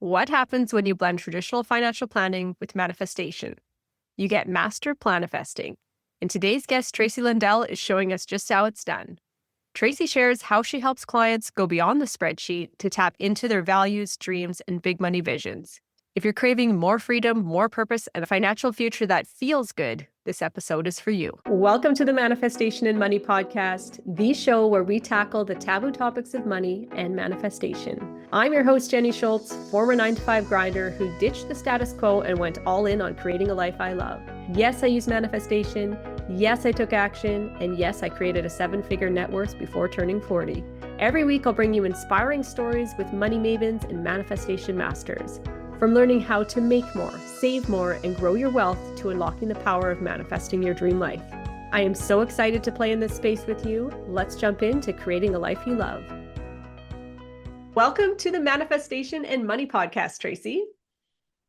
What happens when you blend traditional financial planning with manifestation? You get Master Planifesting. And today's guest, Tracey Lundell, is showing us just how it's done. Tracey shares how she helps clients go beyond the spreadsheet to tap into their values, dreams, and big money visions. If you're craving more freedom, more purpose, and a financial future that feels good, this episode is for you. Welcome to the Manifestation and Money podcast, the show where we tackle the taboo topics of money and manifestation. I'm your host, Jenni Schultz, former 9-to-5 grinder who ditched the status quo and went all in on creating a life I love. Yes, I use manifestation. Yes, I took action. And yes, I created a 7-figure net worth before turning 40. Every week, I'll bring you inspiring stories with money mavens and manifestation masters. From learning how to make more, save more, and grow your wealth to unlocking the power of manifesting your dream life. I am so excited to play in this space with you. Let's jump into creating a life you love. Welcome to the Manifestation and Money podcast, Tracey.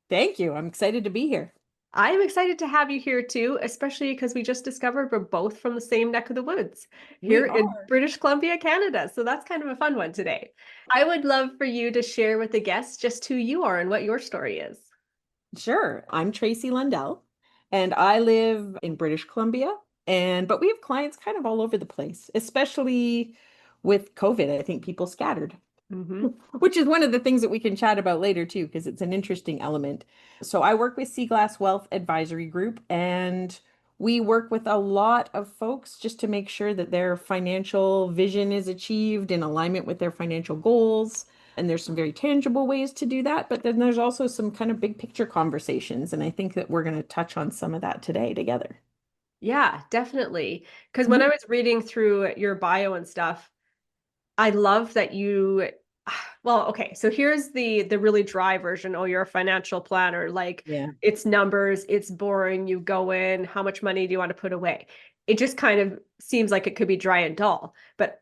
Thank you. I'm excited to be here. I am excited to have you here too, especially because we just discovered we're both from the same neck of the woods here in British Columbia, Canada. So that's kind of a fun one today. I would love for you to share with the guests just who you are and what your story is. Sure. I'm Tracey Lundell, and I live in British Columbia, but we have clients kind of all over the place, especially with COVID. I think people scattered. Which is one of the things that we can chat about later too, because it's an interesting element. So I work with Seaglass Wealth Advisory Group, and we work with a lot of folks just to make sure that their financial vision is achieved in alignment with their financial goals. And there's some very tangible ways to do that, but then there's also some kind of big picture conversations. And I think that we're going to touch on some of that today together. Yeah, definitely. Because when I was reading through your bio and stuff, I love that you, well, okay, so here's the really dry version. Oh, you're a financial planner. It's numbers, it's boring. You go in, how much money do you want to put away? It just kind of seems like it could be dry and dull. But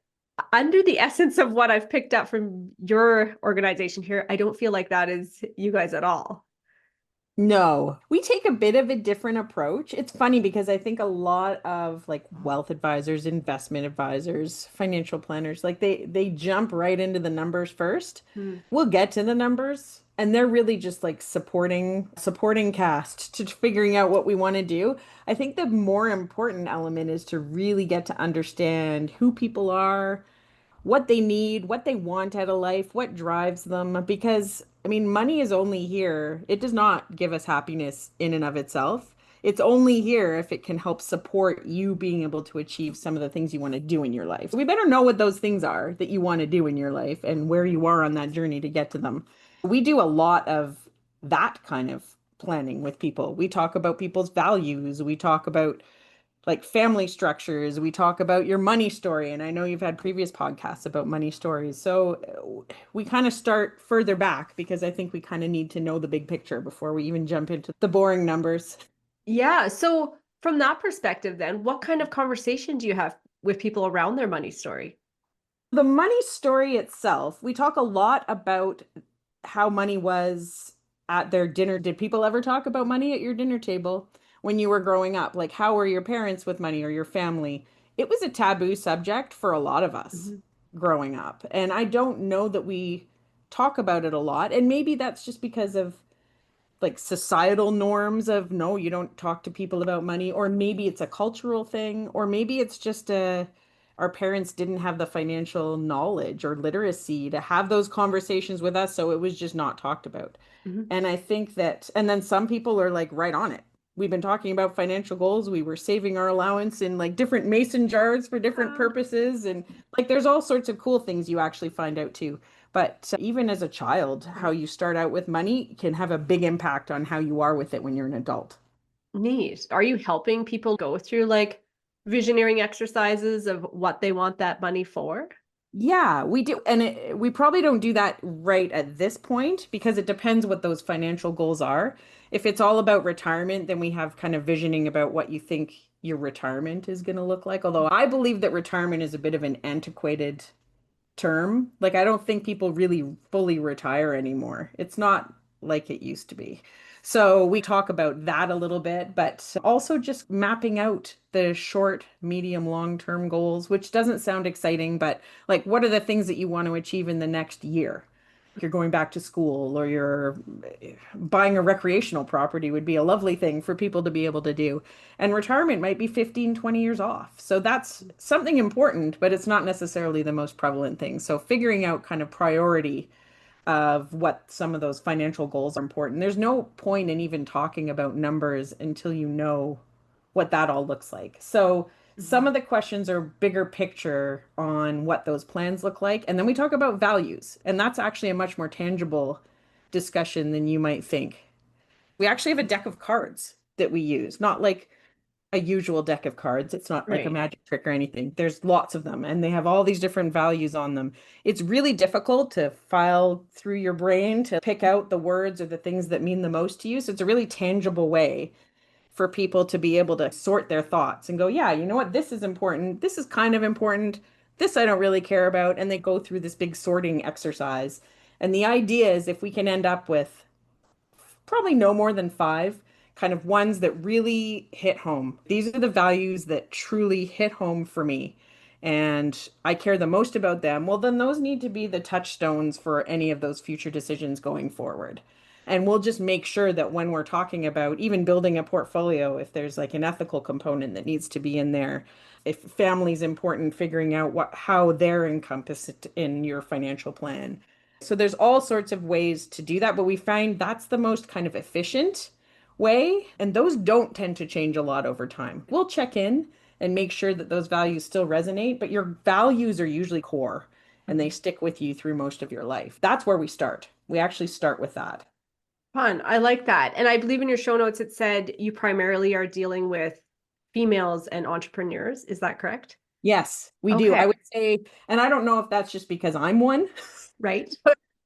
under the essence of what I've picked up from your organization here, I don't feel like that is you guys at all. No, we take a bit of a different approach. It's funny because I think a lot of wealth advisors, investment advisors, financial planners, they jump right into the numbers first. We'll get to the numbers, and they're really just like supporting cast to figuring out what we want to do. I think the more important element is to really get to understand who people are, what they need, what they want out of life, what drives them. Because, I mean, money is only here. It does not give us happiness in and of itself. It's only here if it can help support you being able to achieve some of the things you want to do in your life. We better know what those things are that you want to do in your life and where you are on that journey to get to them. We do a lot of that kind of planning with people. We talk about people's values. We talk about family structures. We talk about your money story. And I know you've had previous podcasts about money stories. So we kind of start further back because I think we kind of need to know the big picture before we even jump into the boring numbers. Yeah. So from that perspective, then, what kind of conversation do you have with people around their money story? The money story itself, we talk a lot about how money was at their dinner. Did people ever talk about money at your dinner table? When you were growing up, how were your parents with money or your family? It was a taboo subject for a lot of us growing up. And I don't know that we talk about it a lot. And maybe that's just because of societal norms of no, you don't talk to people about money, or maybe it's a cultural thing, or maybe it's just our parents didn't have the financial knowledge or literacy to have those conversations with us, so it was just not talked about. And I think that, and then some people are right on it. We've been talking about financial goals. We were saving our allowance in different mason jars for different purposes. And there's all sorts of cool things you actually find out too. But even as a child, how you start out with money can have a big impact on how you are with it when you're an adult. Neat. Are you helping people go through visioneering exercises of what they want that money for? Yeah, we do. And we probably don't do that right at this point because it depends what those financial goals are. If it's all about retirement, then we have kind of visioning about what you think your retirement is going to look like. Although I believe that retirement is a bit of an antiquated term. I don't think people really fully retire anymore. It's not like it used to be. So we talk about that a little bit, but also just mapping out the short, medium, long-term goals, which doesn't sound exciting, but what are the things that you want to achieve in the next year? You're going back to school or you're buying a recreational property would be a lovely thing for people to be able to do. And retirement might be 15, 20 years off. So that's something important, but it's not necessarily the most prevalent thing. So figuring out kind of priority of what some of those financial goals are important. There's no point in even talking about numbers until you know what that all looks like. So some Mhm. of the questions are bigger picture on what those plans look like. And then we talk about values. And that's actually a much more tangible discussion than you might think. We actually have a deck of cards that we use, not like a usual deck of cards. It's not like a Right. magic trick or anything. There's lots of them, and they have all these different values on them. It's really difficult to file through your brain to pick out the words or the things that mean the most to you. So it's a really tangible way for people to be able to sort their thoughts and go, yeah, you know what? This is important. This is kind of important. This I don't really care about. And they go through this big sorting exercise. And the idea is if we can end up with probably no more than five kind of ones that really hit home. These are the values that truly hit home for me. And I care the most about them. Well, then those need to be the touchstones for any of those future decisions going forward. And we'll just make sure that when we're talking about even building a portfolio, if there's like an ethical component that needs to be in there, if family's important, figuring out how they're encompassed in your financial plan. So there's all sorts of ways to do that, but we find that's the most kind of efficient way, and those don't tend to change a lot over time. We'll check in and make sure that those values still resonate, but your values are usually core and they Mhm. stick with you through most of your life. That's where we start. We actually start with that. Fun. I like that. And I believe in your show notes it said you primarily are dealing with females and entrepreneurs. Is that correct? Yes, we do. I Okay. would say, and I don't know if that's just because I'm one. Right.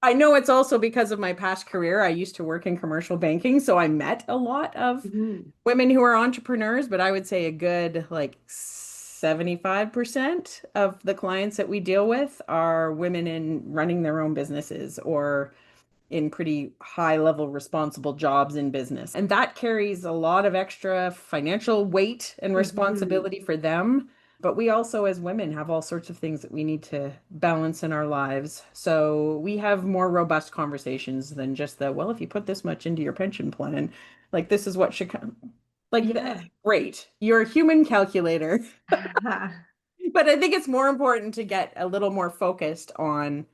I know it's also because of my past career. I used to work in commercial banking, so I met a lot of Mhm. women who are entrepreneurs, but I would say a good like 75% of the clients that we deal with are women in running their own businesses or in pretty high level responsible jobs in business. And that carries a lot of extra financial weight and Mhm. responsibility for them. But we also, as women, have all sorts of things that we need to balance in our lives. So we have more robust conversations than just the, well, if you put this much into your pension plan, like this is what should come. Yeah. Great. You're a human calculator. But I think it's more important to get a little more focused on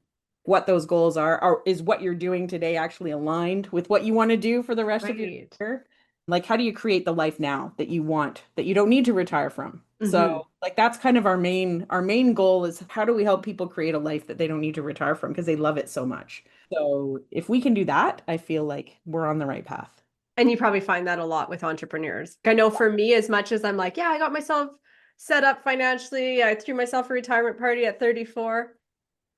what those goals are. Or is what you're doing today actually aligned with what you want to do for the rest of your Right. career? Like, how do you create the life now that you want, that you don't need to retire from? So, Hmm. like, that's kind of our main goal is how do we help people create a life that they don't need to retire from because they love it so much. So, if we can do that, I feel like we're on the right path. And you probably find that a lot with entrepreneurs. I know for me, as much as I'm like, yeah, I got myself set up financially, I threw myself a retirement party at 34,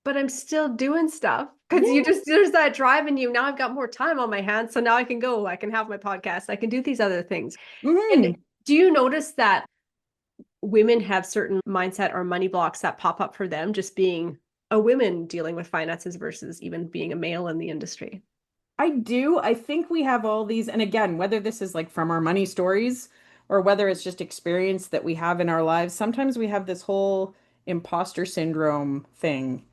but I'm still doing stuff because Yeah. there's that drive in you. Now I've got more time on my hands. So now I can go, I can have my podcast, I can do these other things. And Hmm. do you notice that women have certain mindset or money blocks that pop up for them just being a woman dealing with finances versus even being a male in the industry? I do. I think we have all these, and again, whether this is like from our money stories or whether it's just experience that we have in our lives, sometimes we have this whole imposter syndrome thing.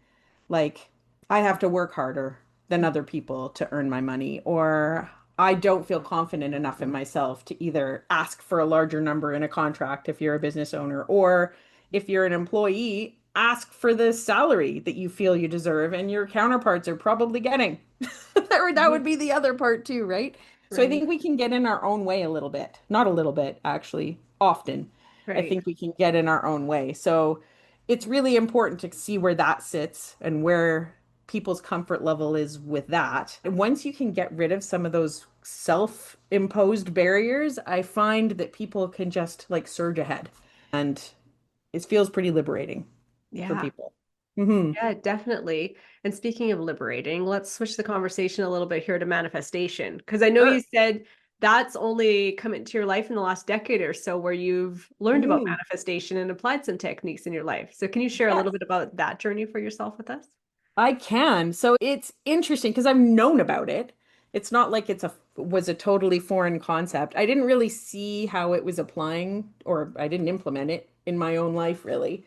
Like, I have to work harder than other people to earn my money, or I don't feel confident enough in myself to either ask for a larger number in a contract if you're a business owner, or if you're an employee, ask for the salary that you feel you deserve and your counterparts are probably getting. That would Mhm. be the other part too, right? So I Right, think we can get in our own way a little bit. Not a little bit, actually, often. I right. think we can get in our own way. So it's really important to see where that sits and where people's comfort level is with that. And once you can get rid of some of those self-imposed barriers, I find that people can just like surge ahead. And it feels pretty liberating for Yeah. people. Hmm. Yeah, definitely. And speaking of liberating, let's switch the conversation a little bit here to manifestation. Because I know you Sure. said that's only come into your life in the last decade or so where you've learned about Mhm. manifestation and applied some techniques in your life. So can you share a little Yes. bit about that journey for yourself with us? I can. So it's interesting because I've known about it. It's not like it's a was a totally foreign concept. I didn't really see how it was applying or I didn't implement it in my own life really.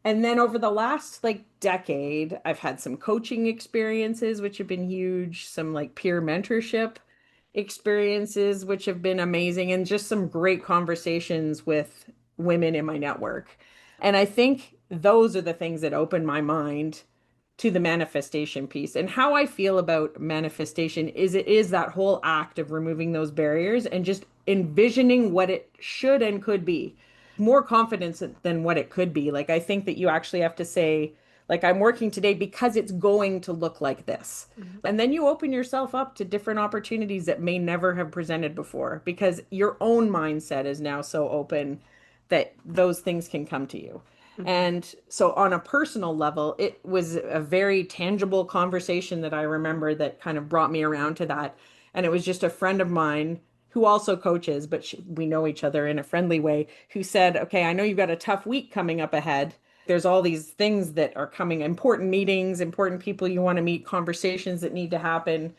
And then over the last like decade, I've had some coaching experiences, which have been huge, some like peer mentorship experiences, which have been amazing, and just some great conversations with women in my network. And I think those are the things that open my mind to the manifestation piece. And how I feel about manifestation is it is that whole act of removing those barriers and just envisioning what it should and could be. More confidence than what it could be. Like I think that you actually have to say, like, I'm working today because it's going to look like this. Mhm. And then you open yourself up to different opportunities that may never have presented before because your own mindset is now so open that those things can come to you. Mhm. And so, on a personal level, it was a very tangible conversation that I remember that kind of brought me around to that. And it was just a friend of mine who also coaches, but we know each other in a friendly way, who said, okay, I know you've got a tough week coming up ahead. There's all these things that are coming, important meetings, important people you want to meet, conversations that need to happen.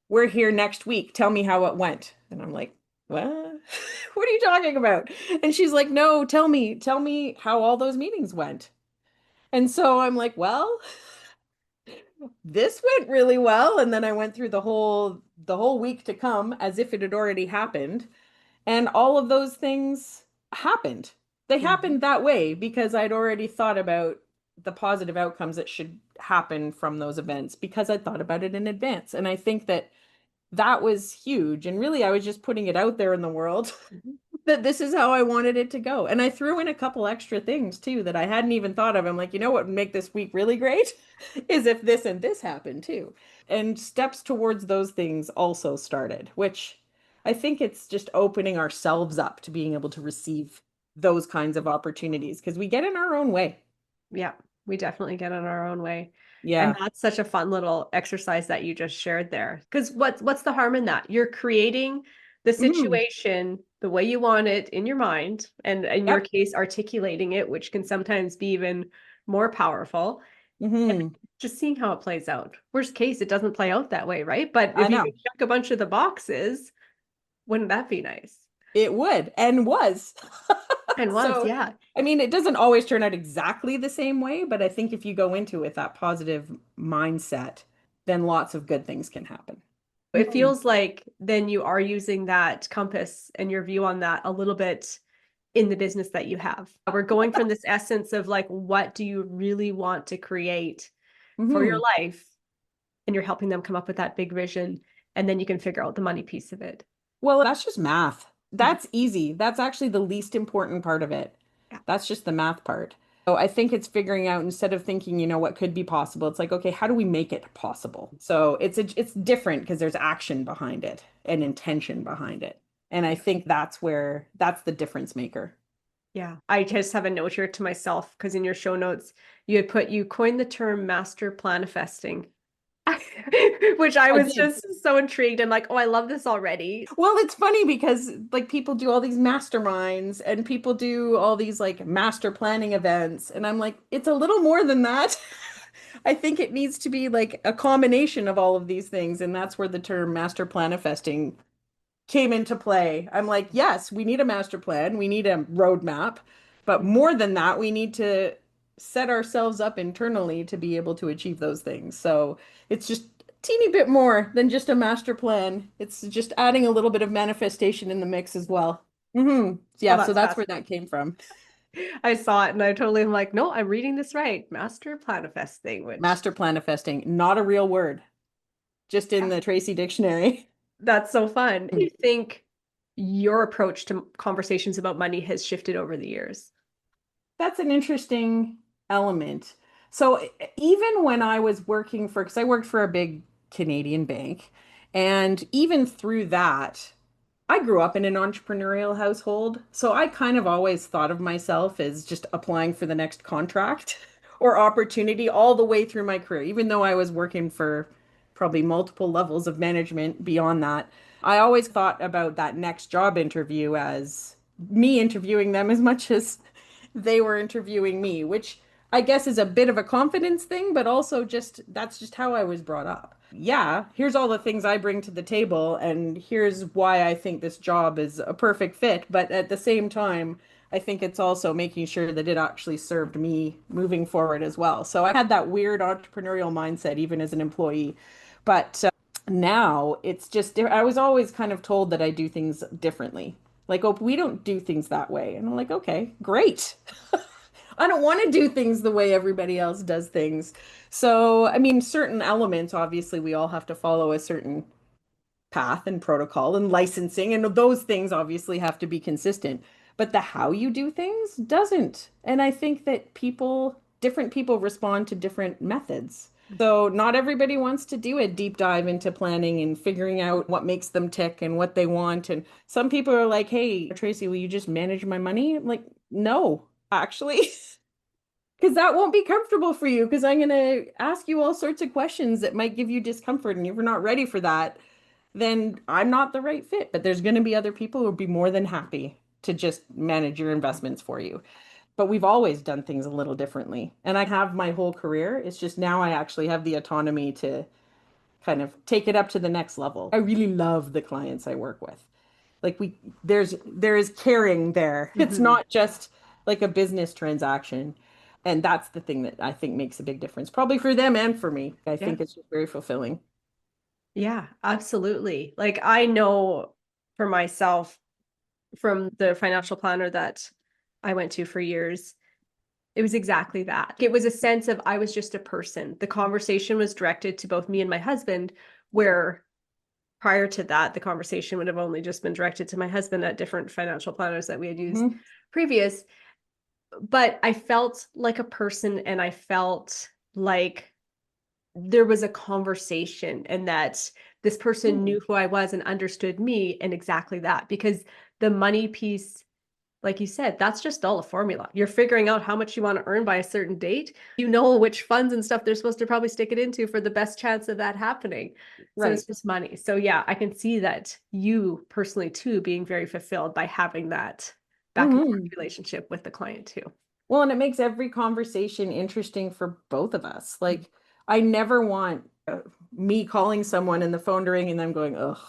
We're here next week. Tell me how it went. And I'm like, what? What are you talking about? And she's like, no, tell me how all those meetings went. And so I'm like, well, this went really well. And then I went through the whole week to come as if it had already happened. And all of those things happened. They Mhm. happened that way because I'd already thought about the positive outcomes that should happen from those events because I thought about it in advance. And I think that that was huge. And really, I was just putting it out there in the world Mhm. that this is how I wanted it to go. And I threw in a couple extra things too that I hadn't even thought of. I'm like, you know what would make this week really great is if this and this happened too. And steps towards those things also started, which I think it's just opening ourselves up to being able to receive those kinds of opportunities because we get in our own way. Yeah, we definitely get in our own way. And Yeah. that's such a fun little exercise that you just shared there. Because what's the harm in that? You're creating the Mhm. situation the way you want it in your mind, and in your Yep. case, articulating it, which can sometimes be even more powerful, and Hmm. just seeing how it plays out. Worst case, it doesn't play out that way, right? But I if you know. could check a bunch of the boxes, wouldn't that be nice? It would and was. And was, So, yeah. I mean, it doesn't always turn out exactly the same way, but I think if you go into it with that positive mindset, then lots of good things can happen. It Mhm. feels like then you are using that compass and your view on that a little bit in the business that you have. We're going from this essence of like, what do you really want to create for your Mhm. life? And you're helping them come up with that big vision. And then you can figure out the money piece of it. Well, that's just math. Mhm. That's easy. That's actually the least important part of it. Yeah. That's just the math part. So I think it's figuring out instead of thinking, what could be possible, it's like, okay, how do we make it possible? So it's different because there's action behind it and intention behind it. And I think that's the difference maker. Yeah. I just have a note here to myself because in your show notes, you coined the term master planifesting. Which I I was did. just so intrigued and like, oh, I love this already. Well, it's funny because like people do all these masterminds and people do all these like master planning events. And I'm like, it's a little more than that. I think it needs to be like a combination of all of these things. And that's where the term master planifesting came into play. I'm like, yes, we need a master plan, we need a roadmap, but more than that, we need to set ourselves up internally to be able to achieve those things. So it's just a teeny bit more than just a master plan. It's just adding a little bit of manifestation in the mix as well. Oh, Yeah, so that's that's where fascinating. that came from. I saw it and I totally am like, no, I'm reading this right. Master Planifesting, which Master planifesting, not a real word, just in yeah, the Tracy dictionary. that's so fun. I think your approach to conversations about money has shifted over the years. That's an interesting element. So even when I was working because I worked for a big Canadian bank, and even through that, I grew up in an entrepreneurial household. So I kind of always thought of myself as just applying for the next contract or opportunity all the way through my career, even though I was working for probably multiple levels of management beyond that. I always thought about that next job interview as me interviewing them as much as they were interviewing me, which I guess is a bit of a confidence thing, but also just that's just how I was brought up. Yeah, here's all the things I bring to the table, and here's why I think this job is a perfect fit. But at the same time, I think it's also making sure that it actually served me moving forward as well. So I had that weird entrepreneurial mindset even as an employee. But now it's just, I was always kind of told that I do things differently. Like, oh, we don't do things that way. And I'm like, okay, great. I don't want to do things the way everybody else does things. So, I mean, certain elements, obviously, we all have to follow a certain path and protocol and licensing, and those things obviously have to be consistent. But the how you do things doesn't. And I think that different people respond to different methods. So not everybody wants to do a deep dive into planning and figuring out what makes them tick and what they want. And some people are like, hey, Tracey, will you just manage my money? I'm like, no, actually. Because that won't be comfortable for you, because I'm going to ask you all sorts of questions that might give you discomfort. And if you're not ready for that, then I'm not the right fit. But there's going to be other people who would be more than happy to just manage your investments for you. But we've always done things a little differently. And I have my whole career. It's just now I actually have the autonomy to kind of take it up to the next level. I really love the clients I work with. Like there is caring there. It's Mhm. not just like a business transaction. And that's the thing that I think makes a big difference, probably for them and for me. I Yeah. think it's just very fulfilling. Yeah, absolutely. Like I know for myself from the financial planner that I went to for years, it was exactly that. It was a sense of I was just a person. The conversation was directed to both me and my husband, where prior to that, the conversation would have only just been directed to my husband at different financial planners that we had used Mhm. previous. But I felt like a person and I felt like there was a conversation and that this person Mm. knew who I was and understood me and exactly that because the money piece like you said, that's just all a formula. You're figuring out how much you want to earn by a certain date. You know which funds and stuff they're supposed to probably stick it into for the best chance of that happening. So it's Right. just money. So yeah, I can see that you personally too being very fulfilled by having that back and forth Hmm. relationship with the client too. Well, and it makes every conversation interesting for both of us. Like, I never want me calling someone and the phone to ring and them going, ugh,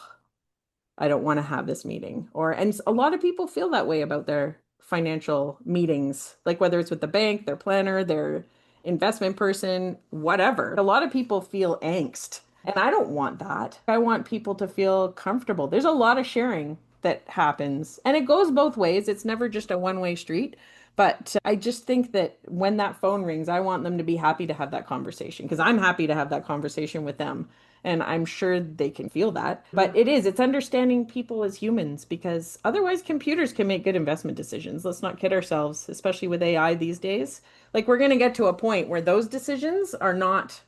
I don't want to have this meeting. And a lot of people feel that way about their financial meetings, like whether it's with the bank, their planner, their investment person, whatever. A lot of people feel angst, and I don't want that. I want people to feel comfortable. There's a lot of sharing that happens, and it goes both ways. It's never just a one-way street. But I just think that when that phone rings, I want them to be happy to have that conversation because I'm happy to have that conversation with them. And I'm sure they can feel that. But it's understanding people as humans because otherwise computers can make good investment decisions. Let's not kid ourselves, especially with AI these days. Like we're going to get to a point where those decisions are not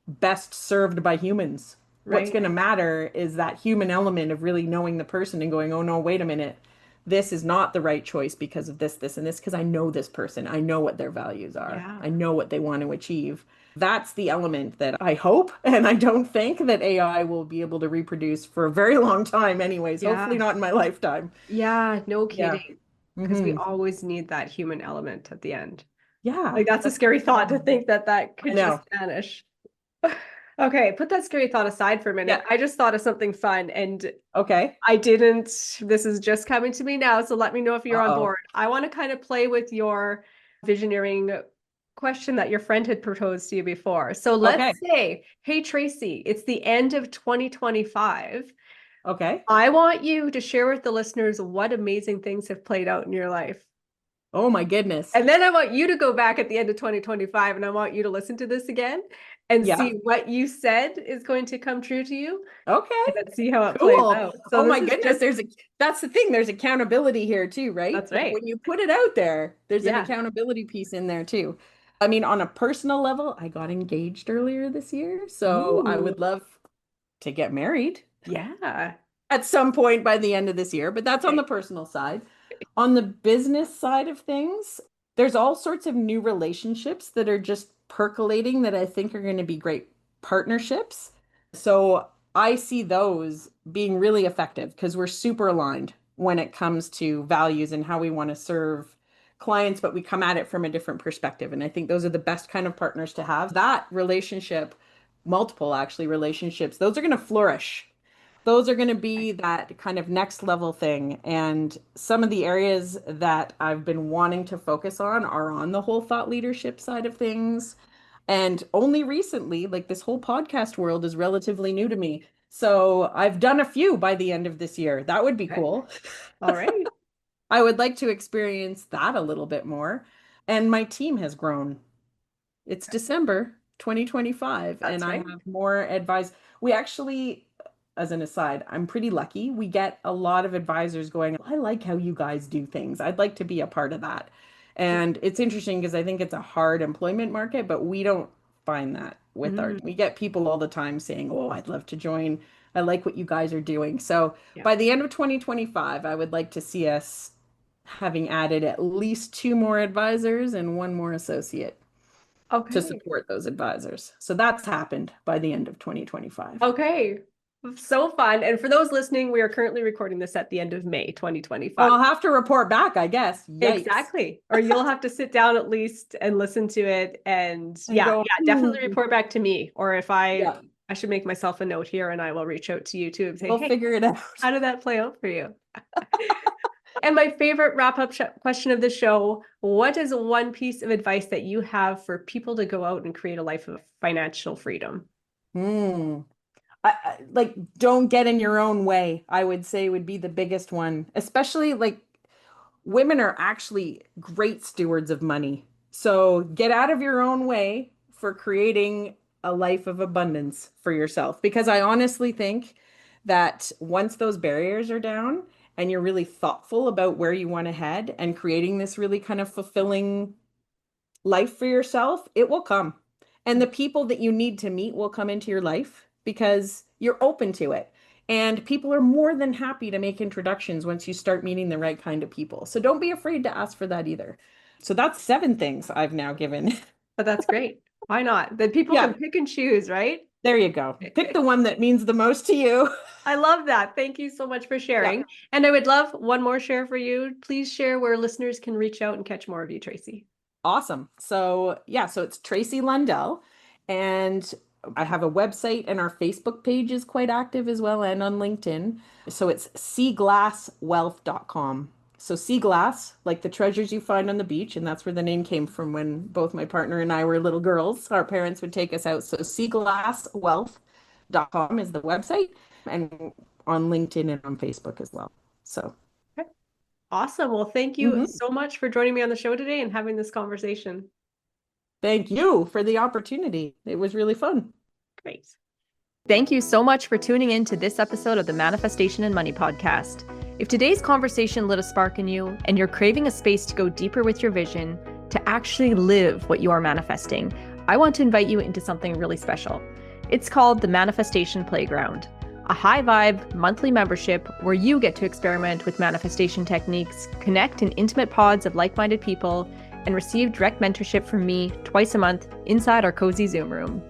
best served by humans. What's Right. going to matter is that human element of really knowing the person and going, oh no, wait a minute. This is not the right choice because of this, this, and this, because I know this person. I know what their values are. Yeah. I know what they want to achieve. That's the element that I hope and I don't think that AI will be able to reproduce for a very long time, anyways. Hopefully Yeah. not in my lifetime. Yeah. No Yeah. kidding. Because we Hmm. always need that human element at the end. Yeah. Like that's a scary thought to think that that I could just know. vanish. Okay, put that scary thought aside for a minute. Yeah. I just thought of something fun and Okay. I didn't, this is just coming to me now, so let me know if you're on Uh-oh. board. I want to kind of play with your visioneering question that your friend had proposed to you before. So let's Okay. say, hey, Tracey, it's the end of 2025. Okay. I want you to share with the listeners what amazing things have played out in your life. Oh my goodness. And then I want you to go back at the end of 2025 and I want you to listen to this again and Yeah. see what you said is going to come true to you Okay. and then see how it plays Cool. out. So Oh this my is goodness. just, That's the thing. There's accountability here too, right? that's Like right. when you put it out there, there's an Yeah. accountability piece in there too. I mean, on a personal level, I got engaged earlier this year, so I Ooh, would love to get married yeah. at some point by the end of this year, but that's on the Okay. personal side. On the business side of things, there's all sorts of new relationships that are just percolating that I think are going to be great partnerships. So I see those being really effective because we're super aligned when it comes to values and how we want to serve clients, but we come at it from a different perspective. And I think those are the best kind of partners to have. That relationship, multiple actually relationships, those are going to flourish. those are going to be that kind of next level thing. And some of the areas that I've been wanting to focus on are on the whole thought leadership side of things. And only recently, like this whole podcast world is relatively new to me. So I've done a few by the end of this year. That would be Okay. cool. All right. I would like to experience that a little bit more. And my team has grown. It's December 2025, and That's I right. have more advice. We actually, as an aside, I'm pretty lucky. We get a lot of advisors going, I like how you guys do things. I'd like to be a part of that. And it's interesting because I think it's a hard employment market, but we don't find that with Mm, we get people all the time saying, oh, I'd love to join. I like what you guys are doing. So yeah. by the end of 2025, I would like to see us having added at least two more advisors and one more associate to Okay. support those advisors. So that's happened by the end of 2025. Okay. So fun. And for those listening, we are currently recording this at the end of May 2025. I'll have to report back, I guess. Yikes. Exactly. Or you'll have to sit down at least and listen to it. And And yeah, go, definitely report back to me. Or if yeah, I should make myself a note here and I will reach out to you too and say, we'll hey, figure it out. how did that play out for you? And my favorite wrap-up question of the show, what is one piece of advice that you have for people to go out and create a life of financial freedom? Hmm. Like, don't get in your own way, I would say would be the biggest one. Especially like women are actually great stewards of money. So get out of your own way for creating a life of abundance for yourself. Because I honestly think that once those barriers are down and you're really thoughtful about where you want to head and creating this really kind of fulfilling life for yourself, it will come. And the people that you need to meet will come into your life because you're open to it. And people are more than happy to make introductions once you start meeting the right kind of people. So don't be afraid to ask for that either. So that's 7 things I've now given. But that's great. Why not? Then people Yeah, can pick and choose, right? there you go. Pick the one that means the most to you. I love that. Thank you so much for Yeah. sharing. And I would love one more share for you. Please share where listeners can reach out and catch more of you, Tracey. Awesome. So, yeah, so it's Tracey Lundell. And I have a website, and our Facebook page is quite active as well, and on LinkedIn. So it's seaglasswealth.com. So sea glass, like the treasures you find on the beach, and that's where the name came from when both my partner and I were little girls. Our parents would take us out. So seaglasswealth.com is the website, and on LinkedIn and on Facebook as well. So Okay. Awesome. Well, thank you so much for joining me on the show today and having this conversation. thank you for the opportunity. It was really fun. Great. Thank you so much for tuning in to this episode of the Manifestation and Money podcast. If today's conversation lit a spark in you and you're craving a space to go deeper with your vision, to actually live what you are manifesting, I want to invite you into something really special. It's called the Manifestation Playground, a high vibe monthly membership where you get to experiment with manifestation techniques, connect in intimate pods of like-minded people, and receive direct mentorship from me twice a month inside our cozy Zoom room.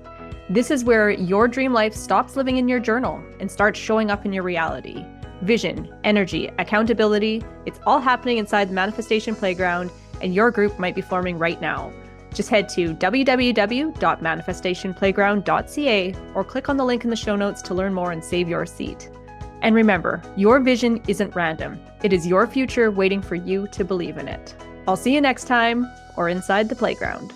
This is where your dream life stops living in your journal and starts showing up in your reality. Vision, energy, accountability, it's all happening inside the Manifestation Playground, and your group might be forming right now. Just head to www.manifestationplayground.ca or click on the link in the show notes to learn more and save your seat. And remember, your vision isn't random. It is your future waiting for you to believe in it. I'll see you next time, or inside the playground.